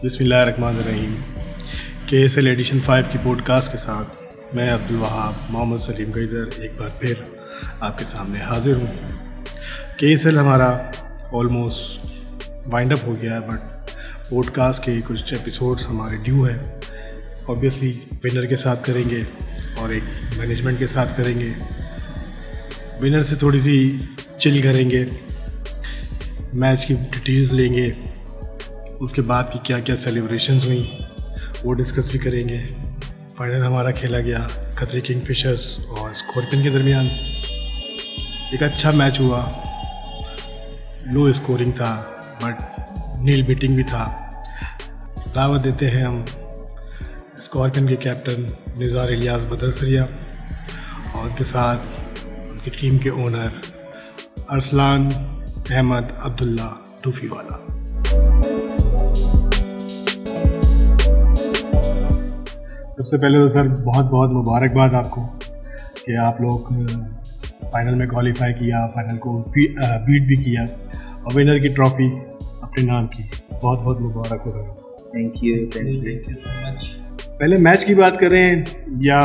बिस्मिल्लाहिर्रहमानिर्रहीम। KSL edition 5 की podcast के साथ मैं अब्दुल वहाब मोहम्मद सलीम गईदर एक बार फिर आपके सामने हाजिर हूँ। KSL हमारा ऑलमोस्ट वाइंड अप हो गया है, बट पॉडकास्ट के कुछ एपिसोड्स हमारे ड्यू है। ऑब्वियसली विनर के साथ करेंगे और एक मैनेजमेंट के साथ करेंगे। विनर से थोड़ी सी चिल करेंगे, मैच की डिटेल्स लेंगे, उसके बाद की क्या क्या सेलिब्रेशंस हुई वो डिस्कस भी करेंगे। फाइनल हमारा खेला गया खतरे किंगफिशर्स और स्कॉर्पियन के दरमियान। एक अच्छा मैच हुआ, लो स्कोरिंग था बट नील बीटिंग भी था। दावत देते हैं हम स्कॉर्पियन के कैप्टन निज़ार इलियास बदरसरिया और उनके साथ उनकी टीम के ओनर अरसलान अहमद अब्दुल्ला टूफीवाला। सबसे पहले तो सर बहुत बहुत मुबारकबाद आपको कि आप लोग फाइनल में क्वालिफाई किया, फाइनल को बीट भी किया और विनर की ट्रॉफी अपने नाम की। बहुत बहुत मुबारक हो sir. Thank you so much. पहले मैच की बात करें या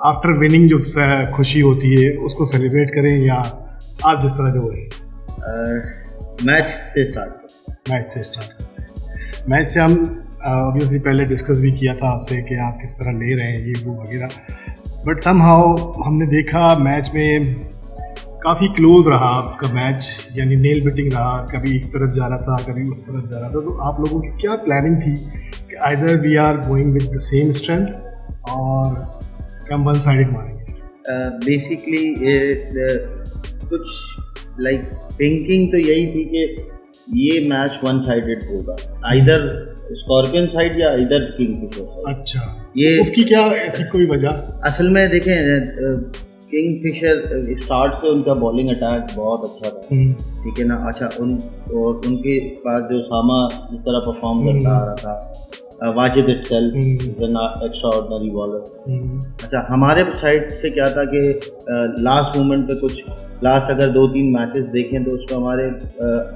आफ्टर विनिंग जो खुशी होती है उसको सेलिब्रेट करें, या आप जिस तरह जो है मैच से स्टार्ट मैच से हम ऑब्वियसली पहले डिस्कस भी किया था आपसे कि आप किस तरह ले रहे हैं ये वो वगैरह, बट समहाउ हमने देखा मैच में काफ़ी क्लोज रहा आपका मैच, यानी नेल बिटिंग रहा। कभी इस तरफ जा रहा था, कभी उस तरफ जा रहा था। तो आप लोगों की क्या प्लानिंग थी कि either we are going with the same strength और हम वन साइडेड मारेंगे? बेसिकली कुछ लाइक थिंकिंग तो यही थी कि ये मैच वन साइडेड होगा, आइदर स्कॉर्पियन साइड या इधर किंगफिशर साइड। अच्छा, ये उसकी क्या ऐसी कोई वजह? असल में देखें, किंगफिशर स्टार्ट से उनका बॉलिंग अटैक बहुत अच्छा था, ठीक है ना। अच्छा, और उनके पास जो सामा जिस तरह परफॉर्म करता आ रहा था, Wajid itself is an extraordinary bowler. अच्छा, हमारे साइड से क्या था कि लास्ट मोमेंट पे कुछ लास्ट अगर 2-3 मैचेस देखें तो उसमें हमारे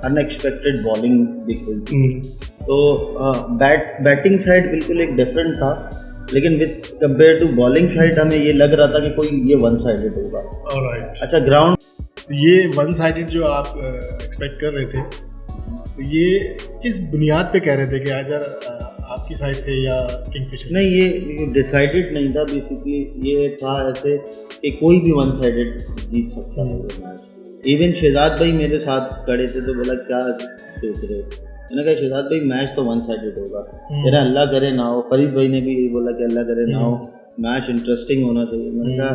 अनएक्सपेक्टेड बॉलिंग दिख रही थी। तो बैटिंग साइड बिल्कुल एक डिफरेंट था, लेकिन with compare to bowling side हमें ये लग रहा था कि कोई ये वन साइडेड होगा। ऑलराइट। अच्छा, ग्राउंड ये वन साइडेड जो आप एक्सपेक्ट कर रहे थे, तो ये किस बुनियाद पे कह रहे थे कि अगर आपकी साइड से या किंगफिशर? नहीं, ये डिसाइडेड नहीं था। बेसिकली ये था ऐसे कि कोई भी वन साइडेड जीत सकता है ये मैच। इवन शहजाद भाई मेरे साथ खड़े थे तो बोला क्या सोच रहे हो? मैंने कहा शहजाद भाई मैच तो वन साइडेड होगा, मेरा अल्लाह करे ना हो। फरीद भाई ने भी यही बोला कि अल्लाह करे ना हो, मैच इंटरेस्टिंग होना चाहिए। मैंने कहा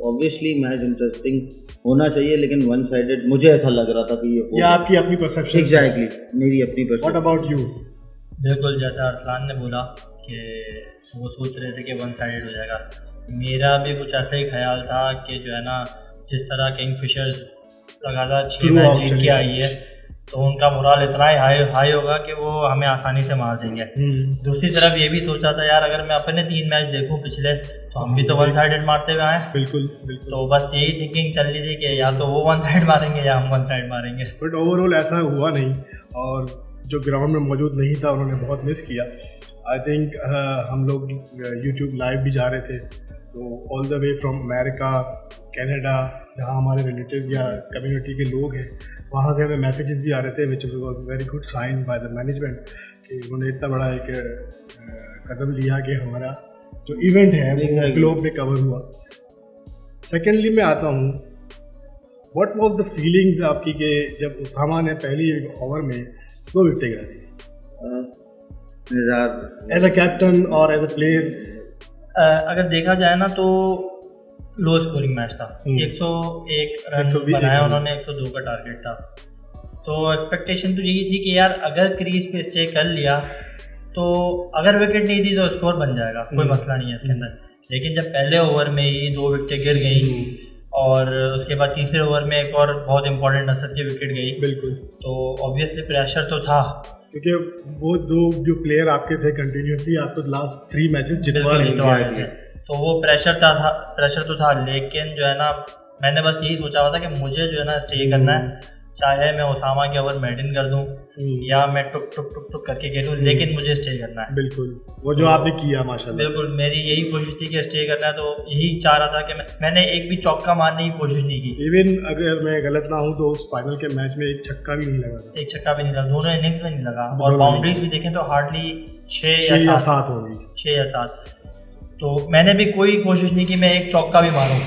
ऑब्वियसली मैच इंटरेस्टिंग होना चाहिए, लेकिन वन साइडेड मुझे ऐसा लग रहा था कि ये आपकी अपनी परसेप्शन? एग्जैक्टली, मेरी अपनी परसेप्शन। What about you? बिल्कुल, जैसा अरसलान ने बोला कि वो सोच रहे थे कि वन साइडेड हो जाएगा, मेरा भी कुछ ऐसा ही ख्याल था कि जो है ना, जिस तरह किंगफिशर्स लगातार 6 मैच जीत के आई है तो उनका मोराल इतना ही हाई होगा कि वो हमें आसानी से मार देंगे। दूसरी तरफ ये भी सोचा था यार, अगर मैं अपने 3 मैच देखूं पिछले, तो हम भी तो वन साइडेड मारते हुए आए। बिल्कुल। तो बस यही थिंकिंग चल रही थी कि या तो वो वन साइड मारेंगे या हम वन साइड मारेंगे, बट ओवरऑल ऐसा हुआ नहीं, और जो ग्राउंड में मौजूद नहीं था उन्होंने बहुत मिस किया। आई थिंक हम लोग यूट्यूब लाइव भी जा रहे थे, तो all the way from America, Canada, जहाँ हमारे रिलेटिव्स या कम्युनिटी के लोग हैं, वहाँ से हमें मैसेजेस भी आ रहे थे, which was very good sign by the management कि उन्होंने इतना बड़ा एक कदम लिया कि हमारा जो इवेंट है वो ग्लोब में कवर हुआ। सेकेंडली मैं आता हूँ, व्हाट वाज द फीलिंग्स आपकी कि जब उसामा ने पहली ओवर में 2 विकेटें गिरा दी एज अ कैप्टन और एज अ प्लेयर? अगर देखा जाए ना तो लो स्कोरिंग मैच था। 101 रन बनाया उन्होंने, 102 का टारगेट था। तो एक्सपेक्टेशन तो यही थी कि यार अगर क्रीज पे स्टे कर लिया तो अगर विकेट नहीं दी तो स्कोर बन जाएगा, कोई मसला नहीं है इसके अंदर। लेकिन जब पहले ओवर में ही 2 विकेटें गिर गई और उसके बाद तीसरे ओवर में एक और बहुत इंपॉर्टेंट असद की विकेट गई, बिल्कुल, तो ऑब्वियसली प्रेशर तो था, क्योंकि वो जो प्लेयर आपके थे कंटिन्यूसली आपको लास्ट 3 मैचेस जितवा रहे थे, तो वो प्रेशर तो था। लेकिन जो है ना, मैंने बस यही सोचा हुआ था कि मुझे जो है ना स्टे करना है, चाहे मैं उसामा के ओवर मेंटेन कर दूं या मैं टुक टुक टुक टुक करके खेलूं, लेकिन मुझे स्टे करना है। बिल्कुल, वो जो आपने किया माशाल्लाह। बिल्कुल, मेरी यही कोशिश थी कि स्टे करना है, तो यही चाह रहा था कि मैंने एक भी चौका मारने की कोशिश नहीं की। इवन अगर मैं गलत ना हूँ तो उस फाइनल के मैच में एक छक्का भी नहीं लगा था। एक छक्का भी नहीं लगा, दोनों इनिंग्स में नहीं लगा, और बाउंड्रीज भी देखें तो हार्डली 6 या 7 होगी, 6 या 7। तो मैंने भी कोई कोशिश नहीं की मैं एक चौका भी मारूं।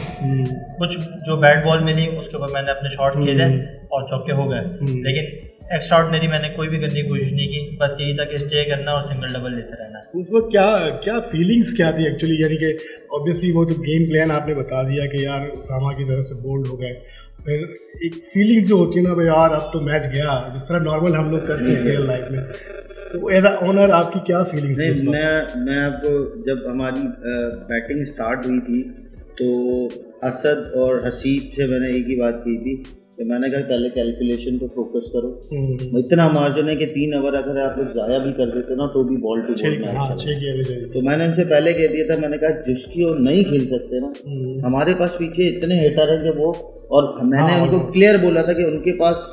कुछ जो बैट बॉल मिली उसके ऊपर मैंने अपने शॉट्स खेले और चौके हो गए, लेकिन एक्स्ट्रा ऑर्डिनरी मैंने कोई भी करने की कोशिश नहीं की। बस यही था कि स्टे करना और सिंगल डबल लेते रहना। उस वक्त क्या फीलिंग्स क्या थी एक्चुअली, यानी कि ऑब्वियसली वो जो गेम प्लान आपने बता दिया कि यार उसामा की तरफ से बोल्ड हो गए, फिर एक फीलिंग्स जो होती है ना भाई यार अब तो मैच गया, जिस तरह नॉर्मल हम लोग करते हैं रियल लाइफ में, तो एज अ ओनर आपकी क्या फीलिंग्स थी? मैं आपको, जब हमारी बैटिंग स्टार्ट हुई थी तो असद और हसीब से मैंने एक ही बात की थी कि मैंने कहा पहले कैलकुलेशन पे फोकस करो। इतना मार्जिन है कि 3 ओवर अगर आप लोग ज़ाया भी कर देते ना तो भी बॉल टू बॉल मैच। तो मैंने उनसे पहले कह दिया था, मैंने कहा जिसकी वो नहीं खेल सकते ना, हमारे पास पीछे इतने हिटर हैं कि वो, और मैंने उनको क्लियर बोला था कि उनके पास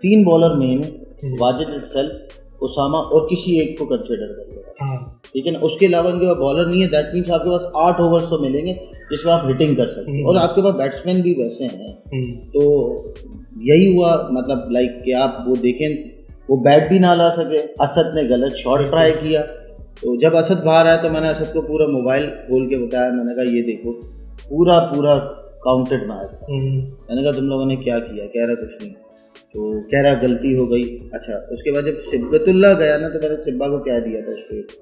3 बॉलर मेन है, वाजिद इटसेल्फ, उसामा और किसी एक को कंसिडर कर लेगा, ठीक है ना। उसके अलावा उनके पास बॉलर नहीं है, दैट मीन्स आपके पास 8 ओवर्स तो मिलेंगे जिसमें आप हिटिंग कर सकते हैं, और आपके पास बैट्समैन भी वैसे हैं। तो यही हुआ, मतलब लाइक कि आप वो देखें वो बैट भी ना ला सके, असद ने गलत शॉट ट्राई किया। तो जब असद बाहर आया तो मैंने असद को पूरा मोबाइल खोल के बताया, मैंने कहा ये देखो पूरा काउंटेड मैच। मैंने कहा तुम लोगों ने क्या किया? कह रहा कुछ नहीं। तो कह रहा गलती हो गई। अच्छा, उसके बाद जब सिब्बतुल्लाह गया ना तो मैंने सिब्बा को क्या दिया था स्ट्रेट,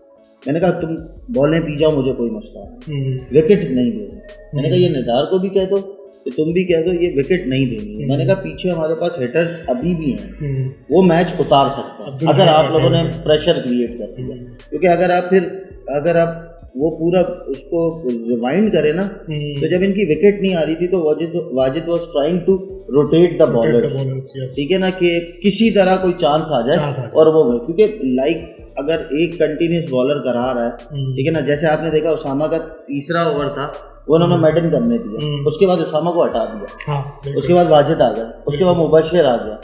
मैंने कहा तुम बॉलें पी जाओ, मुझे कोई मसला नहीं, विकेट नहीं देना। मैंने कहा ये निज़ार को भी कह दो कि तुम भी कह दो ये विकेट नहीं देनी है। मैंने कहा पीछे हमारे पास हिटर्स अभी भी हैं, वो मैच उतार सकते हैं अगर आप लोगों ने प्रेशर क्रिएट कर दिया। क्योंकि अगर आप वो पूरा उसको रिवाइंड करे ना, तो जब इनकी विकेट नहीं आ रही थी तो Wajid was trying to rotate the bowler, ठीक है ना, कि किसी तरह कोई चांस आ जाए और वो, क्योंकि लाइक अगर एक कंटिन्यूस बॉलर करा रहा है, ठीक है ना, जैसे आपने देखा उसामा का तीसरा ओवर था वो उन्होंने मेडन करने दिया, उसके बाद उसामा को हटा दिया, उसके बाद वाजिद आ गया, उसके बाद मुबशिर आ गया,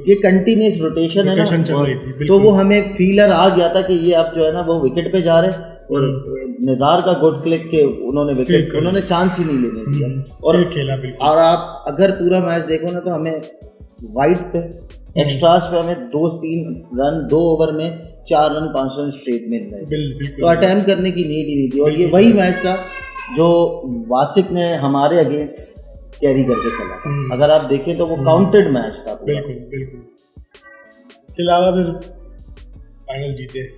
ये कंटिन्यूस रोटेशन है ना। तो वो हमें फीलर आ गया था कि ये अब जो है ना वो विकेट पे जा रहे हैं, और निज़ार का गुड क्लिक के उन्होंने चांस ही नहीं लेने दिया। और आप अगर पूरा मैच देखो ना तो हमें वाइड पे एक्स्ट्रास पे हमें 2-3 रन 2 ओवर में 4 रन 5 रन स्ट्रेट मिल रहे, तो अटेम्प्ट करने की नीड ही नहीं थी। और ये वही मैच था जो वासिक ने हमारे अगेंस्ट कैरी करके चला था। अगर आप देखें तो वो काउंटेड मैच था। बिल्कुल। इसके अलावा फिर फाइनल जीते,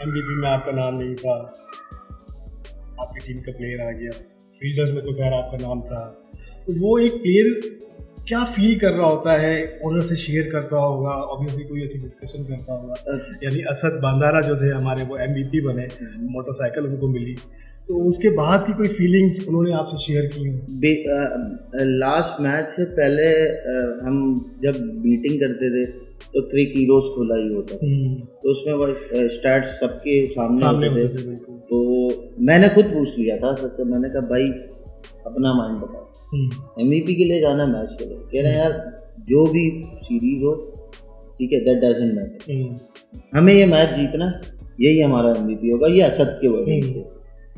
MVP में आपका नाम नहीं था, आपकी टीम का प्लेयर आ गया, फील्डर्स में तो खैर आपका नाम था। तो वो एक प्लेयर क्या फील कर रहा होता है, ओनर से शेयर करता होगा, ऑब्वियसली कोई ऐसी डिस्कशन करता होगा। यानी असद बांदारा जो थे हमारे, वो MVP बने, मोटरसाइकिल उनको मिली, तो उसके बाद की कोई फीलिंग्स उन्होंने आपसे शेयर की हो? लास्ट मैच से पहले हम जब मीटिंग करते थे तो क्रिक हीरोज खुला ही होता था, तो उसमें वो स्टैट्स सबके सामने होते थे। तो मैंने खुद पूछ लिया था सबसे, मैंने कहा भाई अपना माइंड बताओ, MVP के लिए जाना मैच के लिए? कह रहे हैं यार जो भी सीरीज हो, ठीक है, दैट डजंट मैटर, हमें ये मैच जीतना, यही हमारा MVP होगा। ये असद के वर्डिंग थे।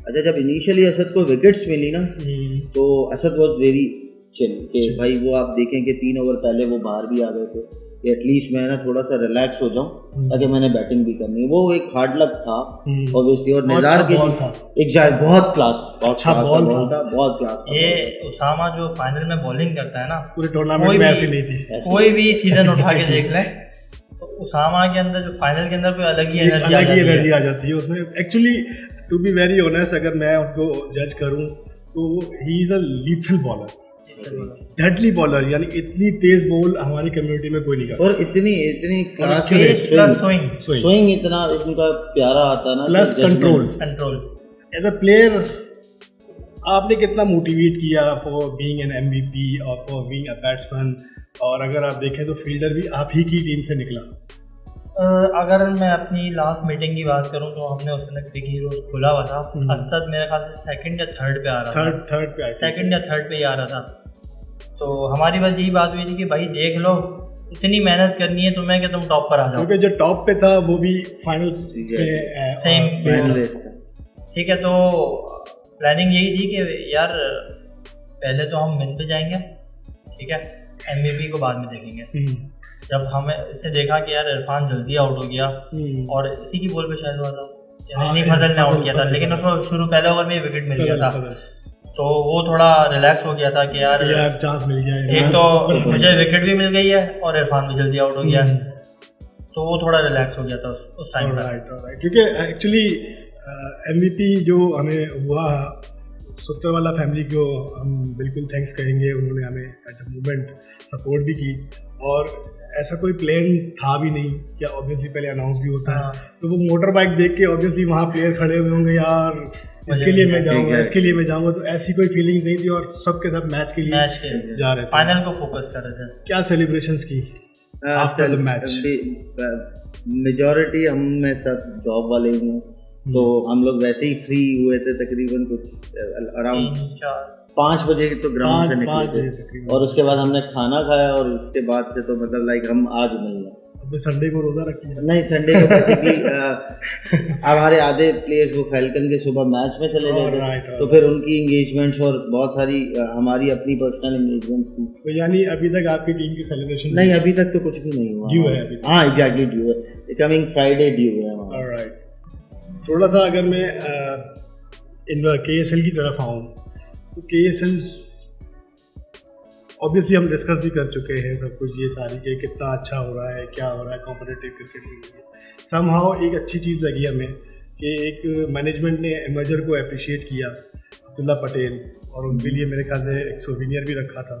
अच्छा, जब इनिशियली असद को विकेट्स मिली ना तो असद वॉज वेरी चिल कि भाई वो आप देखें कि 3 ओवर पहले वो बाहर भी आ गए थे कि एटलीस्ट मैं ना थोड़ा सा रिलैक्स हो जाऊं ताकि मैंने बैटिंग भी करनी है। वो एक हार्ड लक था ऑब्वियसली, और निज़ार के एक बहुत क्लास, अच्छा बॉल था, बहुत क्लास। ये उसामा जो फाइनल में बॉलिंग करता है ना, पूरे टूर्नामेंट में ऐसी नहीं थी। कोई भी सीजन उठा के देख ले तो उसामा के अंदर जो फाइनल के अंदर कोई अलग ही एनर्जी आ जाती है उसमें। Actually to be very honest, अगर मैं उनको जज करूं तो he is a lethal bowler, deadly bowler, यानी इतनी तेज बॉल हमारी कम्युनिटी में कोई नहीं करता, और इतनी क्लास स्विंग इतना इनका प्यारा आता ना, plus control. As a player आपने कितना मोटिवेट किया फॉर बीइंग एन MVP और फॉर बीइंग अ बैट्समैन, और अगर आप देखें तो फील्डर भी आप ही की टीम से निकला। अगर मैं अपनी लास्ट मीटिंग की बात करूं तो हमने उस दिन क्रिक हीरोज खोला हुआ था। असद मेरे ख्याल से सेकंड या थर्ड पे आ रहा था, थर्ड पे सेकंड या थर्ड पे ही आ रहा था। तो हमारी बस यही बात हुई थी कि भाई देख लो, इतनी मेहनत करनी है तुम्हें कि तुम टॉप पर आ जाओ, क्योंकि जो टॉप पे था वो भी फाइनल्स पे सेम फाइनलिस्ट था। ठीक है, तो प्लानिंग यही थी कि यार पहले तो हम विन पे जाएंगे, ठीक है, MVP को बाद में देखेंगे। जब हमें इसने देखा कि यार इरफान जल्दी आउट हो गया और इसी की बॉल पे शायद हुआ था, यानी फजल ने आउट किया था, लेकिन उसको शुरू पहले ओवर में विकेट मिल गया था, तो वो थोड़ा रिलैक्स हो गया था कि यार चांस मिल गया, एक तो मुझे विकेट भी मिल गई है और इरफान भी जल्दी आउट हो गया, तो वो थोड़ा रिलैक्स हो गया था उस टाइम पर। क्योंकि एक्चुअली MVP जो हमें हुआ, सुत्तरवाला फैमिली को हम बिल्कुल थैंक्स करेंगे, उन्होंने हमें एट द मोमेंट सपोर्ट भी की, और ऐसा कोई प्लान था भी नहीं कि ऑब्वियसली पहले अनाउंस भी होता है, तो वो मोटर बाइक देख के ऑब्वियसली वहाँ प्लेयर खड़े हुए होंगे, यार इसके लिए मैं जाऊँगा, इसके लिए मैं जाऊँगा, तो ऐसी कोई फीलिंग नहीं थी, और सबके सब मैच के लिए जा रहे थे, फाइनल को फोकस कर रहे थे। क्या सेलिब्रेशंस की आफ्टर द मैच? मेजॉरिटी हम में सब जॉब वाले ही हैं, तो हम लोग वैसे ही फ्री हुए थे, तकरीबन कुछ अराउंड 5 बजे तो ग्राउंड से निकले थे, और उसके बाद हमने खाना खाया, और उसके बाद से तो मतलब लाइक हम आज मिल गए। अब संडे को रोजा रखी है? नहीं, संडे को बेसिकली हमारे आधे प्लेयर्स वो फैल्कन के सुबह मैच में चले गए थे, तो फिर उनकी इंगेजमेंट्स और बहुत सारी हमारी अपनी पर्सनल इंगेजमेंट थी। तो यानी अभी तक आपकी टीम की सेलिब्रेशन नहीं, अभी तक तो कुछ भी नहीं हुआ। ड्यू है अभी? हाँ, एग्जैक्टली ड्यू है, कमिंग फ्राइडे ड्यू है। ऑलराइट, थोड़ा सा अगर मैं इन KSL की तरफ आऊँ, तो KSL ऑब्वियसली हम डिस्कस भी कर चुके हैं सब कुछ, ये सारी के कितना अच्छा हो रहा है, क्या हो रहा है कॉम्पिटिटिव क्रिकेट में। समहाउ एक अच्छी चीज़ लगी हमें कि एक मैनेजमेंट ने एमर्जर को अप्रिशिएट किया, अब्दुल्ला पटेल, और उनके लिए मेरे ख्याल से एक सोविनियर भी रखा था।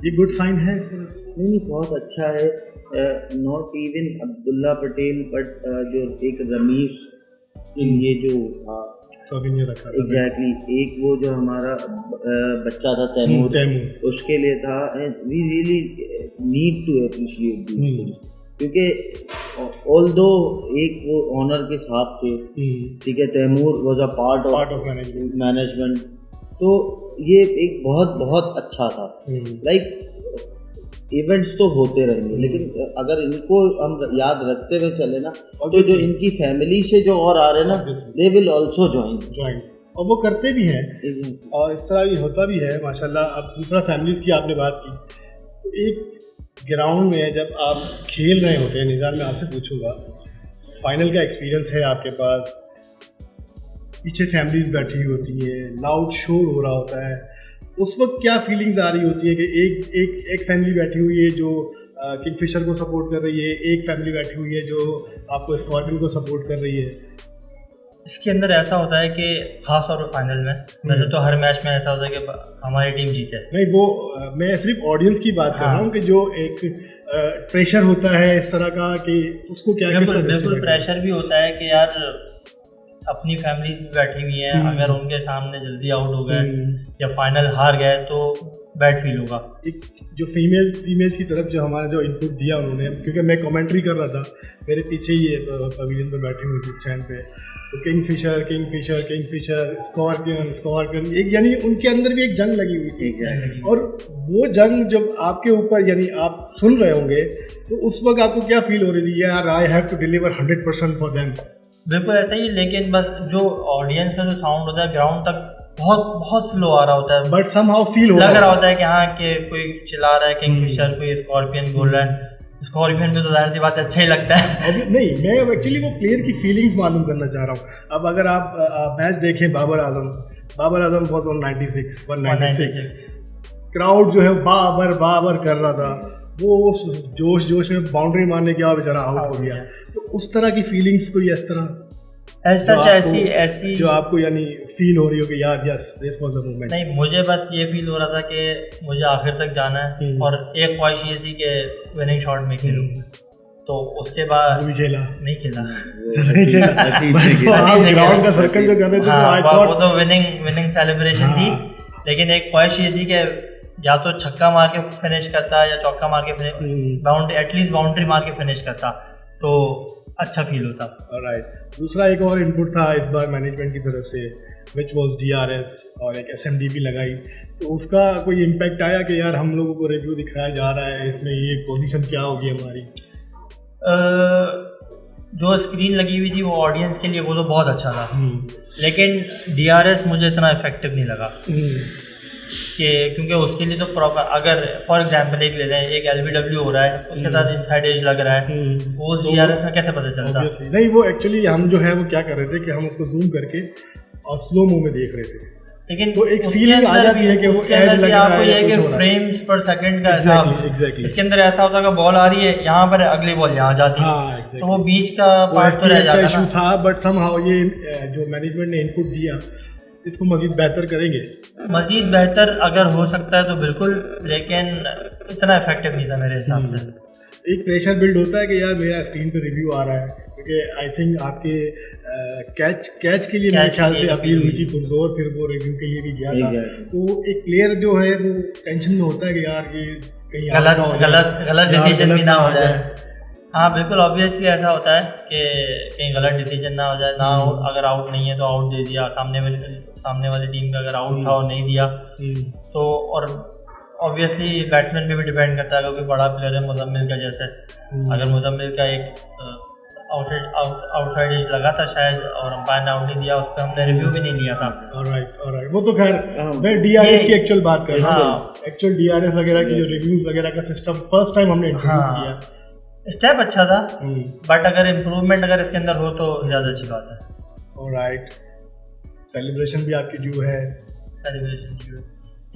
ये गुड साइन है इस तरह? नहीं, बहुत अच्छा है। Not even Abdullah Patel, but जो एक रमीज ये जो था सोविनियर रखा था। एग्जैक्टली, एक वो जो हमारा बच्चा था तैमूर, उसके लिए था। We really need to appreciate this, क्योंकि ऑल्दो एक वो ऑनर के साथ थे, ठीक है, Taimur was a part of management, तो ये एक बहुत बहुत अच्छा था। लाइक इवेंट्स तो होते रहेंगे, लेकिन अगर इनको हम याद रखते हुए चले ना, तो जो इनकी फैमिली से जो और आ रहे हैं ना, दे विल आल्सो ज्वाइन, और वो करते भी हैं, और इस तरह भी होता भी है माशाल्लाह। अब दूसरा फैमिलीज की आपने बात की, तो एक ग्राउंड में जब आप खेल रहे होते हैं, निज़ार मैं आपसे पूछूंगा, फाइनल का एक्सपीरियंस है आपके पास, पीछे फैमिलीज बैठी होती है, लाउड शोर हो रहा होता है, उस वक्त क्या फीलिंग्स आ रही होती है कि एक फैमिली बैठी हुई है जो किंगफिशर को सपोर्ट कर रही है, एक फैमिली बैठी हुई है जो आपको स्कॉर्पियन को सपोर्ट कर रही है? इसके अंदर ऐसा होता है कि खास तौर पर फाइनल में, वैसे तो हर मैच में ऐसा होता है कि हमारी टीम जीते, नहीं वो मैं सिर्फ ऑडियंस की बात कर रहा हूँ कि जो एक प्रेशर होता है इस तरह का, कि उसको क्या बिल्कुल प्रेशर भी होता है कि यार अपनी फैमिली बैठी हुई है, अगर उनके सामने जल्दी आउट हो गए या फाइनल हार गए तो बैड फील होगा। एक जो फीमेल्स की तरफ जो हमारा जो इनपुट दिया उन्होंने, क्योंकि मैं कमेंट्री कर रहा था, मेरे पीछे ही पवेलियन पर बैठी हुई थी स्टैंड पे, तो किंगफिशर स्कॉर्पियन एक, यानी उनके अंदर भी एक जंग लगी हुई थी, और वो जंग जब आपके ऊपर, यानी आप सुन रहे होंगे, तो उस वक्त आपको क्या फील हो रही थी? यार I have to deliver 100% for them. बिल्कुल ऐसा ही, लेकिन बस जो ऑडियंस का जो साउंड होता है ग्राउंड तक बहुत स्लो आ रहा होता है, बट समहाउ फील लग रहा होता है कि हाँ कि कोई चिल्ला रहा है किंगफिशर, कोई स्कॉर्पियन बोल रहा है। स्कॉर्पियन में तो जाहिर सी बात अच्छा ही लगता है। नहीं, मैं एक्चुअली वो प्लेयर की फीलिंग्स मालूम करना चाह रहा हूँ। अब अगर आप मैच देखें, Babar Azam was on 196, crowd जो है बाबर कर रहा था, वो जोश में बाउंड्री मारने के बाद बेचारा आउट हो गया। तो उस तरह की फीलिंग्स कोई इस तरह ऐसी जो आपको यानी फील हो रही हो कि यार yes this was the moment? नहीं, मुझे बस ये फील हो रहा था कि मुझे आखिर तक जाना है, और एक ख्वाहिश ये थी कि विनिंग शॉट में खेलूं, तो उसके बाद नहीं खेला ग्राउंड का सर्कल जो कर रहे थे, वो तो विनिंग सेलिब्रेशन थी, लेकिन एक ख्वाहिश ये थी कि या तो छक्का मार के फिनिश करता या चौका मार के एटलीस्ट बाउंड्री मार के फिनिश करता, तो अच्छा फील होता। राइट। दूसरा एक और इनपुट था इस बार मैनेजमेंट की तरफ से, विच वॉज DRS, और एक SMD भी लगाई, तो उसका कोई इम्पैक्ट आया कि यार हम लोगों को रिव्यू दिखाया जा रहा है, इसमें ये पोजीशन क्या होगी हमारी? जो स्क्रीन लगी हुई थी वो ऑडियंस के लिए वो तो बहुत अच्छा था, लेकिन DRS मुझे इतना इफेक्टिव नहीं लगा कि क्योंकि उसके लिए तो प्रॉपर, अगर फॉर एग्जांपल एक ले लें, एक LBW हो रहा है उसके साथ इनसाइड एज लग रहा है, वो DRS में कैसे पता चलता? नहीं, वो एक्चुअली हम जो है वो क्या कर रहे थे कि हम उसको जूम करके और स्लो मो में देख रहे थे, लेकिन तो एक फीलिंग आ जाती है कि वो एज लग रहा है या कुछ हो रहा है। फ्रेम्स पर सेकंड का हिसाब, एग्जैक्टली इसके अंदर ऐसा होता है कि बॉल आ रही है यहाँ पर, अगली बॉल यहाँ जाती है, तो वो बीच का पार्ट तो रह जाता है इशू था। बट समहाउ ये जो मैनेजमेंट ने इनपुट दिया इसको मजीद बेहतर करेंगे। मजीद बेहतर अगर हो सकता है तो बिल्कुल, लेकिन इतना इफेक्टिव नहीं था मेरे हिसाब से। एक प्रेशर बिल्ड होता है कि यार मेरा स्क्रीन पे रिव्यू आ रहा है, क्योंकि आई थिंक आपके कैच के लिए मेरे ख्याल से अपील हुई थी पुरजोर, फिर वो रिव्यू के लिए भी गया था, तो एक प्लेयर जो है वो टेंशन में होता है कि यार ये कहीं गलत डिसीजन भी ना हो जाए। हाँ बिल्कुल, ऑब्वियसली ऐसा होता है कि कहीं गलत डिसीजन ना हो जाए, ना हो, अगर आउट नहीं है तो आउट दे दिया, सामने वाली टीम का अगर आउट था और नहीं दिया तो, और ऑब्वियसली बैट्समैन पे भी डिपेंड करता है, क्योंकि बड़ा प्लेयर है मुजम्मिल का जैसे, अगर मुजम्मिल का एक आउटसाइड एज लगा था शायद और अंपायर ने आउट नहीं दिया, उस पर हमने रिव्यू भी नहीं लिया था। ऑलराइट, वो तो खैर मैं DRS की एक्चुअल बात कर रहा हूँ, एक्चुअल DRS वगैरह की जो रिव्यूज वगैरह का सिस्टम फर्स्ट टाइम हमने इंट्रोड्यूस किया, स्टेप अच्छा था, बट अगर इम्प्रूवमेंट अगर इसके अंदर हो तो ज़्यादा अच्छी बात है। ऑलराइट, सेलिब्रेशन भी आपकी ड्यू है।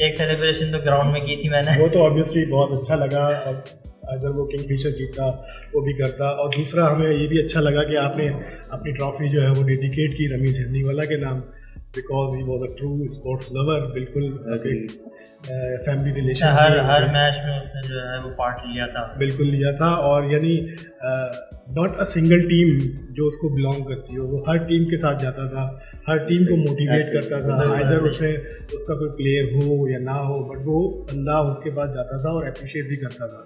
एक सेलिब्रेशन तो ग्राउंड में की थी मैंने, वो तो ऑब्वियसली बहुत अच्छा लगा, अगर वो किंगफिशर जीता वो भी करता, और दूसरा हमें ये भी अच्छा लगा कि आपने अपनी ट्रॉफी जो है वो डेडिकेट की रमीज हिरनीवाला के नाम, because he was a true sports lover. बिल्कुल फैमिली रिलेशन हर मैच में उसने जो है वो पार्ट लिया था, बिल्कुल लिया था, और यानी नॉट अ सिंगल टीम जो उसको बिलोंग करती हो, वो हर टीम के साथ जाता था, हर टीम को मोटिवेट करता था, आइदर उसमें उसका कोई प्लेयर हो या ना हो, बट वो बंदा उसके पास जाता था और अप्रिशिएट भी करता था।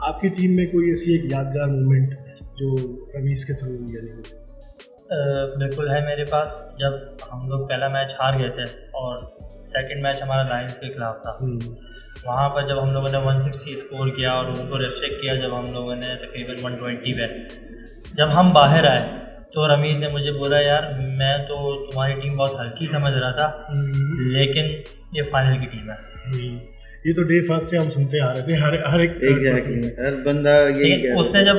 आपकी टीम में कोई ऐसी एक यादगार मोमेंट जो रमीज के थ्रू हुई है? बिल्कुल है मेरे पास। जब हम लोग पहला मैच हार गए थे और सेकंड मैच हमारा लायंस के खिलाफ था, वहाँ पर जब हम लोगों ने 160 स्कोर किया और उनको रेस्ट्रिक्ट किया, जब हम लोगों ने तकरीबन 120 पे, जब हम बाहर आए तो रमीज ने मुझे बोला, यार मैं तो तुम्हारी टीम बहुत हल्की समझ रहा था, लेकिन ये फाइनल की टीम है। ये तो डे फर्स्ट से हम सुनते आ रहे थे, हर एक हर बंदा ये उसने जब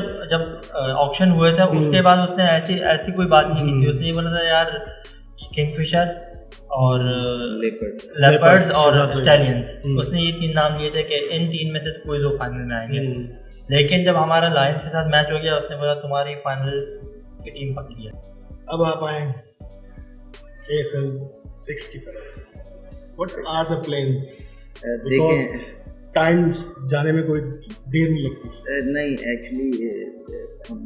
ऑक्शन हुए थे उसके बाद उसने ऐसी कोई बात नहीं की थी, उसने ये बोला था यार किंगफिशर और लेपर्ड्स और स्टैलियंस, उसने ये 3 नाम लिए थे कि इन 3 में से तो कोई लोग फाइनल में आएंगे। लेकिन जब हमारा लायंस के साथ मैच हो गया उसने बोला तुम्हारी फाइनल की टीम पक्की है। अब आप आए KSL 6 की तरफ, व्हाट आर द प्लान्स? देखें, टाइम जाने में कोई देर नहीं लगती। नहीं, एक्चुअली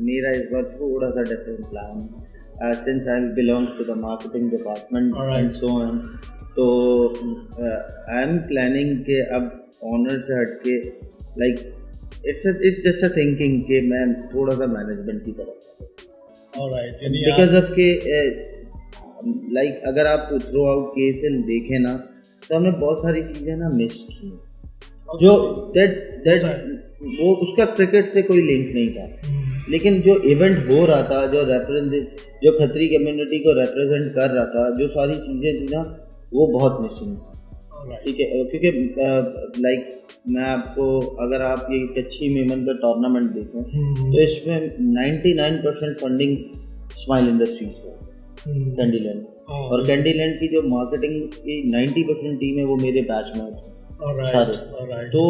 मेरा इस बार थोड़ा सा डिफरेंट प्लान है, since I belong to the marketing department and so on, तो आई एम प्लानिंग के अब ऑनर से हट के, like it's just a thinking कि मैं थोड़ा सा मैनेजमेंट की तरफ, ऑलराइट, बिकॉज ऑफ के लाइक अगर आप थ्रू आउट KSL देखें ना, तो हमने बहुत सारी चीज़ें ना मिस की, जो दैट वो उसका क्रिकेट से कोई लिंक नहीं था, लेकिन जो इवेंट हो रहा था, जो खत्री कम्युनिटी को रिप्रेजेंट कर रहा था, जो सारी चीज़ें थी ना, वो बहुत मिसिंग थी। ठीक है, क्योंकि लाइक मैं आपको, अगर आप ये कच्ची मेमन का टूर्नामेंट देखें तो इसमें 99% फंडिंग स्माइल इंडस्ट्रीज का, कैंडीलैंड, और कैंडीलैंड की जो मार्केटिंग की 90% टीम है वो मेरे बैचमेट्स हैं सारे। तो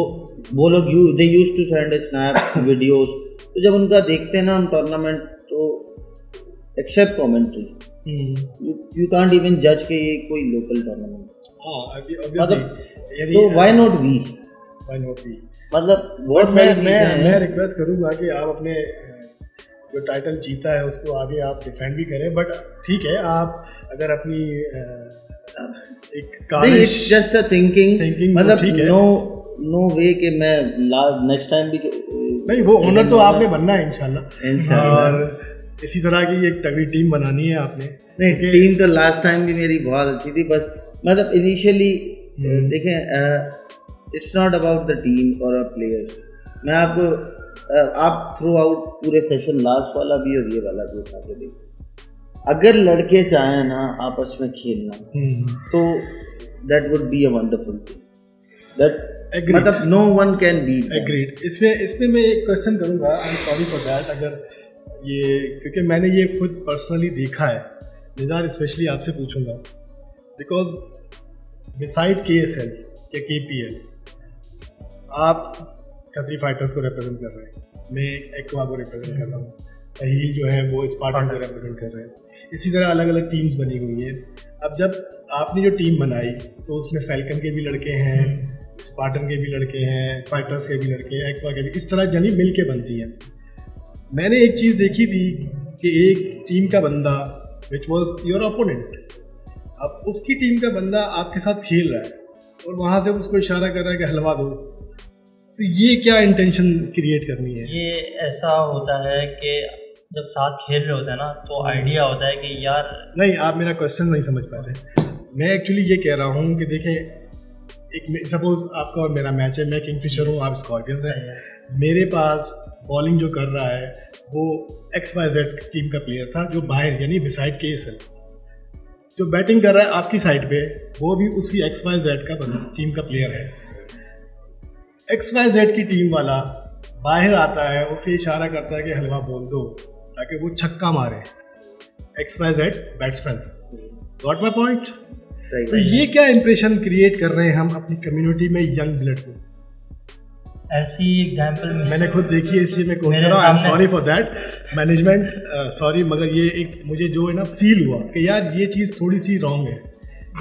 वो लोग they used to send snap videos, तो जब उनका देखते हैं ना हम टूर्नामेंट, तो except commentary, you can't even जज के ये कोई लोकल टूर्नामेंट, तो व्हाई नॉट वी, मतलब बहुत मैं रिक्वेस्ट करूंगा कि आप अपने जो टाइटल जीता है उसको आगे आप डिफेंड भी करें, बट ठीक है, आप अगर अपनी एक जस्ट अ थिंकिंग मतलब नो वे कि मैं नेक्स्ट टाइम भी नहीं, वो ओनर तो आपने बनना है इंशाल्लाह, और इसी तरह की एक तगड़ी टीम बनानी है आपने। नहीं, टीम तो लास्ट टाइम भी मेरी बहुत अच्छी थी, बस मतलब इनिशियली देखें, it's not about the team और अ प्लेयर्स। मैं आपको आप थ्रू आउट पूरे सेशन, लास्ट वाला भी और ये वाला भी उठा के देखिए, अगर लड़के चाहें ना आपस में खेलना तो that would be a wonderful thing, that मतलब no one can be. Agreed. इसमें मैं एक क्वेश्चन करूँगा, I am sorry for that, अगर ये, क्योंकि मैंने ये खुद पर्सनली देखा है, निज़ार स्पेशली आपसे पूछूंगा, बिकॉज बिसाइड KSL या KPL आप खतरी फाइटर्स को रिप्रेजेंट कर रहे हैं, मैं एक्वा को रिप्रेजेंट कर रहा हूँ, सही जो है वो स्पार्टन को रिप्रेजेंट कर रहे हैं, इसी तरह अलग अलग टीम्स बनी हुई हैं। अब जब आपने जो टीम बनाई तो उसमें फैल्कन के भी लड़के हैं, स्पार्टन के भी लड़के हैं, फाइटर्स के भी लड़के हैं, एक्वा के भी, इस तरह यानी मिल के बनती है। मैंने एक चीज़ देखी थी कि एक टीम का बंदा विच वॉज योर ओपोनेंट, अब उसकी टीम का बंदा आपके साथ खेल रहा है और वहाँ से उसको इशारा कर रहा है कि हलवा दो, तो ये क्या इंटेंशन क्रिएट करनी है? ये ऐसा होता है कि जब साथ खेल रहे होते हैं ना तो आइडिया होता है कि यार, नहीं, आप मेरा क्वेश्चन नहीं समझ पा रहे। मैं एक्चुअली ये कह रहा हूँ कि देखें, एक सपोज आपका और मेरा मैच है, मैं किंगफिशर हूँ, आप स्कॉर्पियंस हैं, मेरे पास बॉलिंग जो कर रहा है वो XYZ टीम का प्लेयर था जो बाहर यानी बिसाइड KSL, जो बैटिंग कर रहा है आपकी साइड पे वो भी उसी XYZ का टीम का प्लेयर है। XYZ की टीम वाला बाहर आता है, उसे इशारा करता है कि हलवा बोल दो ताकि वो छक्का मारे, XYZ batsman. Got my point? तो ये क्या इंप्रेशन क्रिएट कर रहे हैं हम अपनी कम्युनिटी में यंग ब्लड को? ऐसी एग्जांपल मैंने खुद देखी है, इसलिए मैं कोट कर रहा हूँ। आई am sorry for that management, sorry, मगर ये एक मुझे जो है ना फील हुआ कि यार ये चीज़ थोड़ी सी रॉन्ग है,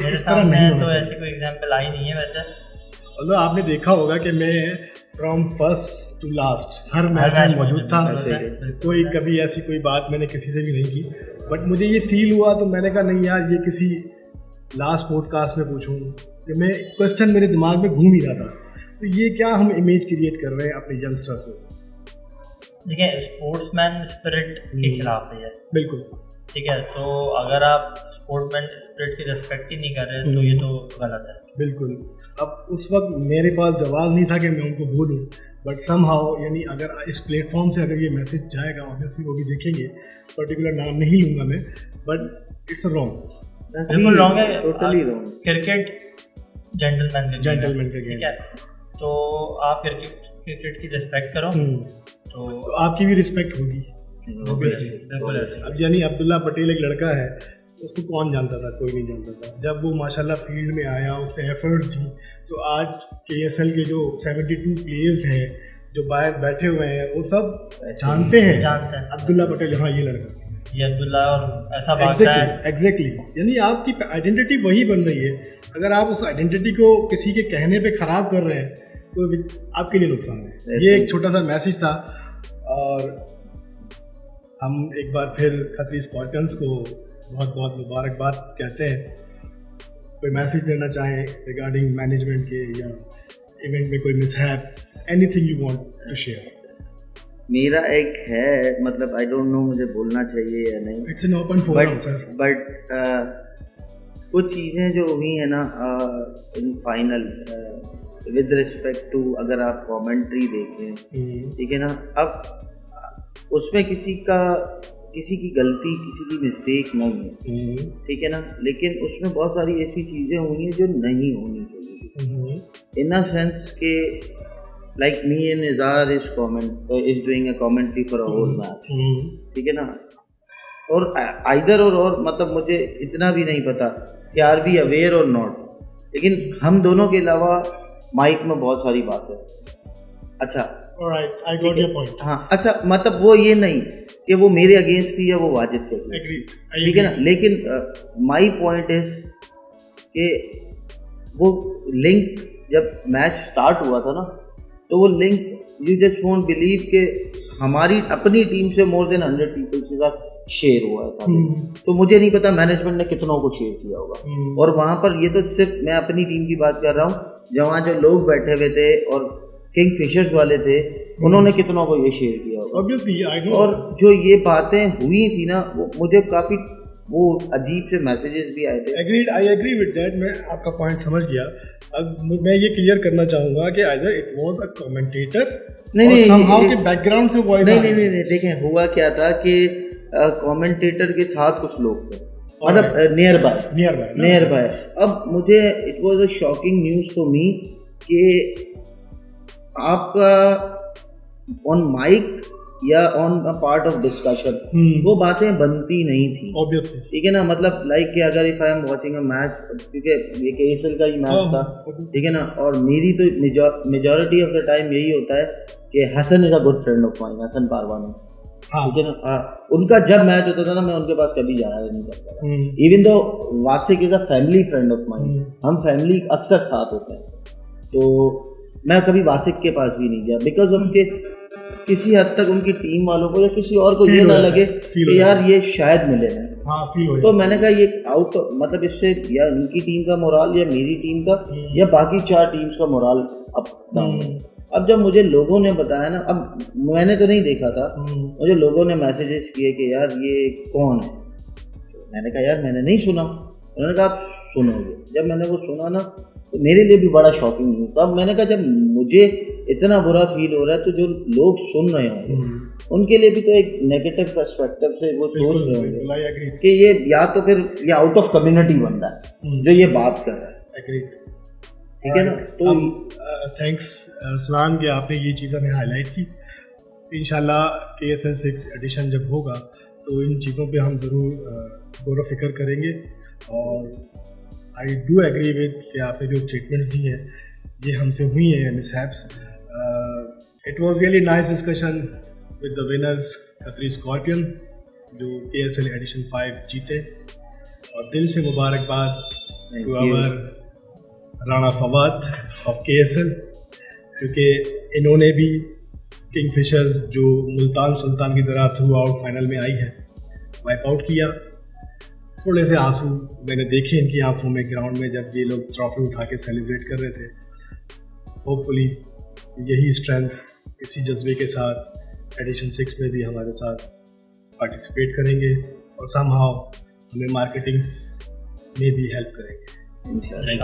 मेरे सामने तो ऐसी कोई एग्जांपल आई नहीं है वैसे। मतलब आपने देखा होगा कि मैं फ्रॉम फर्स्ट टू लास्ट हर मैच में मौजूद था, कोई कभी ऐसी कोई बात मैंने किसी से भी नहीं की, बट मुझे ये फील हुआ तो मैंने कहा नहीं यार, ये किसी लास्ट पॉडकास्ट में पूछूं, कि मैं क्वेश्चन मेरे दिमाग में घूम ही रहा था, तो ये क्या हम इमेज क्रिएट कर रहे हैं अपने यंगस्टर्स में? देखिए, स्पोर्ट्समैन स्पिरिट के खिलाफ है, बिल्कुल ठीक है। तो अगर आप स्पोर्ट्समैन स्पिरिट की रिस्पेक्ट ही नहीं कर रहे तो ये तो गलत है। बिल्कुल। अब उस वक्त मेरे पास जवाब नहीं था कि मैं उनको बोलूं, बट समहाउ यानी अगर इस प्लेटफॉर्म से अगर ये मैसेज जाएगा, ऑब्वियसली वो भी देखेंगे, पर्टिकुलर नाम नहीं लूँगा मैं, बट इट्स रॉन्ग, बिल्कुल रॉन्ग है, टोटली रॉन्ग। क्रिकेट जेंटलमैन का गेम, ठीक है, तो आप क्रिकेट की रिस्पेक्ट करो तो आपकी भी रिस्पेक्ट होगी ऑब्वियसली। अब यानी अब्दुल्ला पटेल एक लड़का है, उसको कौन जानता था? कोई नहीं जानता था। जब वो माशाल्लाह फील्ड में आया, उसने एफर्ट दी, तो आज KSL के जो 72 प्लेयर्स हैं जो बाहर बैठे हुए हैं वो सब जानते हैं अब्दुल्ला पटेल, हाँ ये लड़का, ये अब्दुल्ला, और ऐसा भागता है। एग्जैक्टली, यानी आपकी आइडेंटिटी वही बन रही है। अगर आप उस आइडेंटिटी को किसी के कहने पे ख़राब कर रहे हैं तो आपके लिए नुकसान है। ये एक छोटा सा मैसेज था, और हम एक बार फिर खतरी स्कॉर्पियंस को बहुत बहुत मुबारकबाद कहते हैं। कोई मैसेज देना चाहें रिगार्डिंग मैनेजमेंट के या इवेंट में कोई mishap, anything you want to share? मेरा एक है, मतलब आई डोंट नो मुझे बोलना चाहिए या नहीं, it's an open forum sir, but कुछ चीज़ें जो हुई है ना in final with respect to, अगर आप कमेंट्री देखें, ठीक है ना, अब उसमें किसी की गलती, किसी की मिस्टेक नहीं है, ठीक है ना, लेकिन उसमें बहुत सारी ऐसी चीज़ें हुई हैं जो नहीं होनी चाहिए, इन अ सेंस के like me and Nizar is doing a commentary for a whole match, ठीक है ना, और आइदर और मतलब मुझे इतना भी नहीं पता कि आर बी अवेयर और नॉट, लेकिन हम दोनों के अलावा माइक में बहुत सारी बातें, अच्छा Alright, I got your point. हाँ, अच्छा, मतलब वो ये नहीं कि वो मेरे अगेंस्ट थी या वो वाजिब थे, ठीक है ना, लेकिन माई पॉइंट इज कि वो लिंक जब मैच स्टार्ट हुआ था ना, तो वो link you just won't believe कि हमारी अपनी टीम से मोर देन 100 पीपल के साथ शेयर हुआ था। तो मुझे नहीं पता मैनेजमेंट ने कितनों को शेयर किया होगा, और वहाँ पर ये तो सिर्फ मैं अपनी टीम की बात कर रहा हूँ, जहाँ जो लोग बैठे हुए थे और किंगफिशर्स वाले थे, उन्होंने कितनों को ये शेयर किया होगा। Obviously I know. और जो ये बातें हुई थी ना, वो मुझे काफ़ी वो अजीब से मैसेजेस भी आए थे। Agreed, I agree with that. मैं आपका पॉइंट समझ गया। अब मैं ये क्लियर करना चाहूँगा कि either it was a commentator, नहीं, समहाउ के बैकग्राउंड से वॉइस नहीं, देखें हुआ क्या था कि कमेंटेटर के साथ कुछ लोग थे, मतलब नियर बाय। अब मुझे it was a shocking news for me कि आपका ऑन माइक या on a part of discussion वो बातें बनती नहीं थी, ऑब्वियसली, ठीक है ना। मतलब लाइक कि अगर if I am watching a match, क्योंकि ये केएसएल का ही मैच था, ठीक है ना, और मेरी तो मेजॉरिटी ऑफ द टाइम यही होता है कि Hasan is a good friend of mine, Hasan Parwani, ठीक है ना। उनका जब मैच होता था ना, मैं उनके पास कभी जाया नहीं करता था, even though वासिक is a family friend of mine, हम फैमिली अक्सर साथ होते हैं, तो मैं कभी वासिक के पास भी नहीं गया, बिकॉज उनके किसी हद तक उनकी टीम वालों को या किसी और को ये ना लगे कि यार ये शायद मिले हैं। तो मैंने कहा ये आउट, मतलब इससे या उनकी टीम का मोराल या मेरी टीम का या बाकी 4 टीम्स का मोराल अप डाउन। अब जब मुझे लोगों ने बताया ना, अब मैंने तो नहीं देखा था, मुझे लोगों ने मैसेजेस किए कि यार ये कौन है। मैंने कहा यार मैंने नहीं सुना। उन्होंने कहा आप सुनोगे। जब मैंने वो सुना ना, तो मेरे लिए भी बड़ा शॉकिंग न्यूज़ था। अब मैंने कहा जब मुझे इतना बुरा फील हो रहा है, तो जो लोग सुन रहे होंगे उनके लिए भी तो एक नेगेटिव पर्सपेक्टिव से वो सोच रहे होंगे कि ये या तो फिर ये आउट ऑफ कम्युनिटी बंदा है जो ये बात कर रहा है, ठीक है ना। तो थैंक्स सलाम कि आपने ये चीज़ हमें हाईलाइट की। इंशाल्लाह KSL 6 एडिशन जब होगा तो इन चीज़ों पे हम ज़रूर गौर व फिक्र करेंगे। और आई डू एग्री विद कि आपने जो स्टेटमेंट्स दी हैं ये हमसे हुई हैं mishaps. It was really nice discussion with the winners Khatri scorpion जो KSL एडिशन 5 जीते, और दिल से मुबारकबाद to our Rana Fawad of KSL, क्योंकि इन्होंने भी किंगफिशर्स जो मुल्तान सुल्तान की तरह थ्रू आउट फाइनल में आई है वाइप आउट किया। थोड़े से आंसू मैंने देखे इनकी आंखों में ग्राउंड में जब ये लोग ट्रॉफी उठा के सेलिब्रेट कर रहे थे। होपफुली यही स्ट्रेंथ, इसी जज्बे के साथ एडिशन 6 में भी हमारे साथ पार्टिसिपेट करेंगे और समहाउ हमें मार्केटिंग में भी हेल्प करेंगे। इंशाल्लाह।